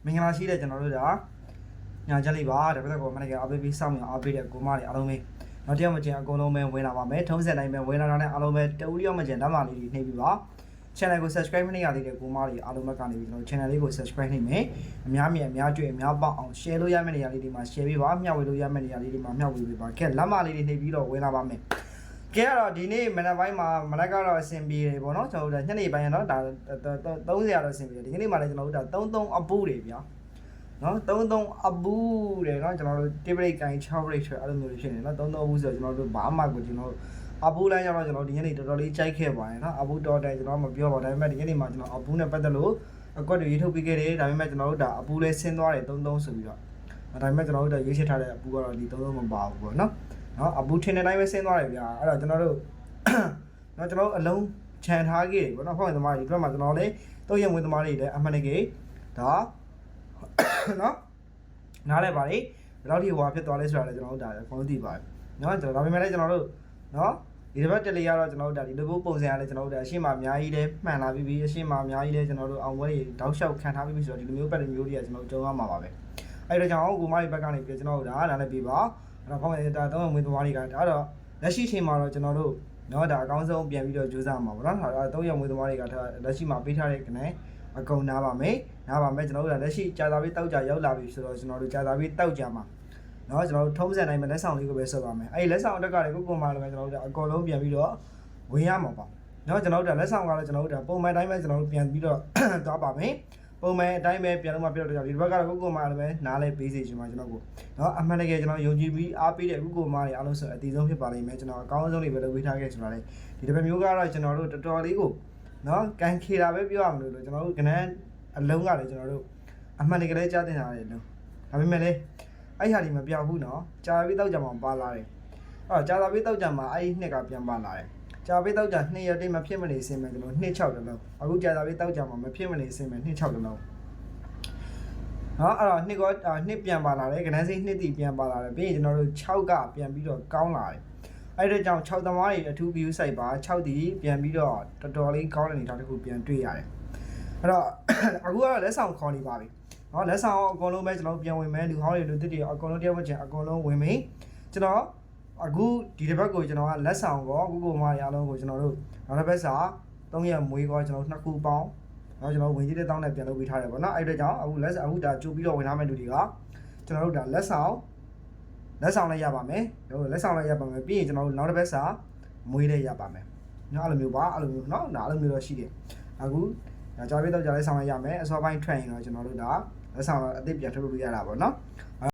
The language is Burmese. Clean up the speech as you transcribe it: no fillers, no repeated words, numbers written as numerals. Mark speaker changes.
Speaker 1: မင်္ဂလာရှိတဲ့ကျွန်တော်တို့ဒါညာချက်လေးပါတပတ်ကောမနေ့ကအပေးပြီးစောင့်မြအားပေးတဲ့ကိုမတွေအားလုံးပဲနောက်တစ်ယောက်မကျင်အကုန်လုံးပဲဝင်လာပါမယ်ထုံးစံတိုင်းပဲဝင်လာတာနဲ့အားလုံးပဲတဦးတယောက်မကျင်ဓမ္မလေးတွေနှိပ်ပြီးပါ channel ကို subscribe မနေရသေးတဲ့ကိုမတွေအားလုံးပဲကနေပြီးကျွန်တော် channel လေးကို subscribe နှိပ်မယ်အများမြင်အများတွေ့အများပေါအောင် share လို့ရမယ့်နေရာလေးတွေမှာ share ပေးပါမျှဝေလို့ရမယ့်နေရာလေးတွေမှာမျှဝေပေးပါကဲလက်မလေးတွေနှိပ်ပြီးတော့ဝင်လာပါမယ်ကဲတော့ဒီနေ့မနက်ပိုင်းမှာမနက်ကတော့အဆင်ပြေတယ်ပေါ့နော်ကျွန်တော်တို့ညနေပိုင်းကတော့ဒါ30ရာတော့အဆင်ပြေတယ်ဒီကနေ့မှလည်းကျွန်တော်တို့ဒါ33အပူတွေဗျာနော်33အပူတယ်နော်ကျွန်တော်တို့1 break ကိုင်း6 break ဆိုအဲ့လိုမျိုးတွေဖြစ်နေနော်33အပူဆိုတော့ကျွန်တော်တို့ဘာမှကိုကျွန်တော်အပူလိုင်းရောက်တော့ကျွန်တော်ဒီညနေတော်တော်လေးကြိုက်ခဲ့ပါတယ်နော်အပူတော်တယ်ကျွန်တော်မပြောပါဘူးဒါပေမဲ့ဒီညနေမှာကျွန်တော်အပူနဲ့ပတ်သက်လို့အကွက်တွေရေးထုတ်ပြီးခဲ့တယ်ဒါပေမဲ့ကျွန်တော်တို့ဒါအပူလေးဆင်းသွားတယ်33ဆိုပြီးတော့ဒါပေမဲ့ကျွန်တော်တို့ဒါရွေးချယ်ထားတဲ့အပူကတော့ဒီ33မပါဘူးပေါ့နော်အပူထင်တဲ့အတိုင်းပဲဆင်းသွားတယ်ဗျာအဲ့တော့ကျွန်တော်တို့နော်ကျွန်တော်တို့အလုံးခြံထားခဲ့တယ်ပေါ့နော်ဖောက်ဝင်သမားတွေဒီဘက်မှာကျွန်တော်လည်းတုံးရဝင်သမားတွေလည်းအမှန်တကယ်ဒါနော်နားလဲပါလေဘယ်လောက်ထိဟိုဖြစ်သွားလဲဆိုတာလည်းကျွန်တော်တို့ဒါအကုန်သိပါတယ်နော်ကျွန်တော်ဒါပေမဲ့လည်းကျွန်တော်တို့နော်ဒီတစ်ပတ်တက်လေးရတော့ကျွန်တော်တို့ဒါဒီလိုပုံစံရလဲကျွန်တော်တို့ဒါအရှင်းမှာအများကြီးလည်းမှန်လာပြီးအရှင်းမှာအများကြီးလည်းကျွန်တော်တို့အောင်ပွဲတွေတောက်လျှောက်ခံထားပြီးဆိုတော့ဒီလိုမျိုးပတ်တဲ့မျိုးတွေကကျွန်တော်တို့ကြုံရမှာပါပဲအဲ့တော့ကျွန်တော်ကိုမကြီးဘက်ကနေပြီးကျွန်တော်တို့ဒါလည်းပြပါအဲ့တော့ဖောက်ဝင်ဒါတော့ဝင်သမားတွေကဒါတော့လက်ရှိချိန်မှာတော့ကျွန်တော်တို့နော်ဒါအကောင်းဆုံးပြန်ပြီးတော့ကြိုးစားမှာပေါ့နော်ဒါတော့3ရက်ဝင်သမားတွေကလက်ရှိမှာပေးထားတဲ့ကနေအကုန်နားပါမယ်ကျွန်တော်တို့လက်ရှိကြာသာပြီးတောက်ကြရောက်လာပြီဆိုတော့ကျွန်တော်တို့ကြာသာပြီးတောက်ကြမှာနော်ကျွန်တော်တို့ထုံးစံတိုင်းမှာလက်ဆောင်လေးကိုပဲဆက်ပါမယ်အဲ့ဒီလက်ဆောင်အတက်ကလည်းကိုမှလည်းကျွန်တော်တို့အကုန်လုံးပြန်ပြီးတော့ဝင်ရမှာပါနော်ကျွန်တော်တို့လက်ဆောင်ကတော့ကျွန်တော်တို့ပုံမှန်တိုင်းပဲကျွန်တော်တို့ပြန်ပြီးတော့သွားပါမယ်ပုံမှန်အတိုင်းပဲပြန်လို့မှပြတော့ဒီဘက်ကတော့ကိုမှလည်းပဲနားလဲပေးစီချင်မှာကျွန်တော်ကိုနော်အမှန်တကယ်ကျွန်တော်ယုံကြည်ပြီးအားပေးတဲ့ကိုမှတွေအားလုံးဆိုအတီးဆုံးဖြစ်ပါလိမ့်မယ်ကျွန်တော်အကောင်းဆုံးတွေပဲလုပ်ပေးထားခဲ့ဆိုတာလေဒီတစ်ပတ်မျိုးကတော့ကျွန်တော်တို့တော်တော်လေးကိုနော်ကန်ခေတာပဲပြောရမလို့ကျွန်တော်တို့ကနန်းအလုံးကလည်းကျွန်တော်တို့အမှန်တကယ်လည်းကြားတင်ထားတယ်လို့ဒါပေမဲ့လည်းအဲ့ဟာဒီမပြောက်ဘူးနော်ကြာပြီးတောက်ကြမှာပါလာတယ်အဲ့တော့ကြာသာပြီးတောက်ကြမှာအဲ့ဒီနှစ်ကပြန်ပါလာတယ်ကြာပြီးတောက်ကြ2ရက်တိမဖြစ်မနေစင်မယ်ကျွန်တော်26တလုံးအခုကြာသာပြီးတောက်ကြမှာမဖြစ်မနေစင်မယ်26တလုံးနော်အဲ့တော့နှစ်ပြန်ပါလာတယ်ကနန်းစိနှစ်တီပြန်ပါလာတယ်ပြီးရင်ကျွန်တော်တို့6ကပြန်ပြီးတော့ကောင်းလာတယ်အဲ့ဒါကြောင့်6သမားတွေအထူး view site ပါ6တီပြန်ပြီးတော့တော်တော်လေးကောင်းတဲ့အနေအထားတစ်ခုပြန်တွေ့ရတယ်အဲ့တော့အခုကတော့လက်ဆောင်ခေါ်နေပါပြီနော်လက်ဆောင်အကုန်လုံးပဲကျွန်တော်ပြန်ဝင်မယ်လူဟောင်းတွေလူတစ်တွေအကုန်လုံးတယောက်မှချင်အကုန်လုံးဝင်မယ်ကျွန်တော်အခုဒီတစ်ပတ်ကိုကျွန်တော်ကလက်ဆောင်ကောအခုကိုမတွေအားလုံးကိုကျွန်တော်တို့နောက်တစ်ပတ်စာ3ရက်မွေးကောကျွန်တော်2ခုပေါင်းနော်ကျွန်တော်ဝင်ကြည့်တဲ့တောင်းနဲ့ပြန်လုပ်ပေးထားတယ်ပေါ့နော်အဲ့ဒါကြောင့်အခုအခုဒါကြိုးပြီးတော့ဝင်ထားမယ့်လူတွေကကျွန်တော်တို့ဒါလက်ဆောင်လည်းရပါမယ်လက်ဆောင်လည်းရပါမယ်ပြီးရင်ကျွန်တော်တို့နောက်တစ်ပတ်စာမွေးလည်းရပါမယ်နော်အဲ့လိုမျိုးပါအဲ့လိုမျိုးနော်ဒါအဲ့လိုမျိုးတော့ရှိတယ်အခုဒါကြာပြီးတော့ကြာလက်ဆောင်လည်းရမယ်အစောပိုင်းထွက်ရင်တော့ကျွန်တော်တို့ဒါလက်ဆောင်အသစ်ပြန်ထုတ်လို့ရတာပေါ့နော်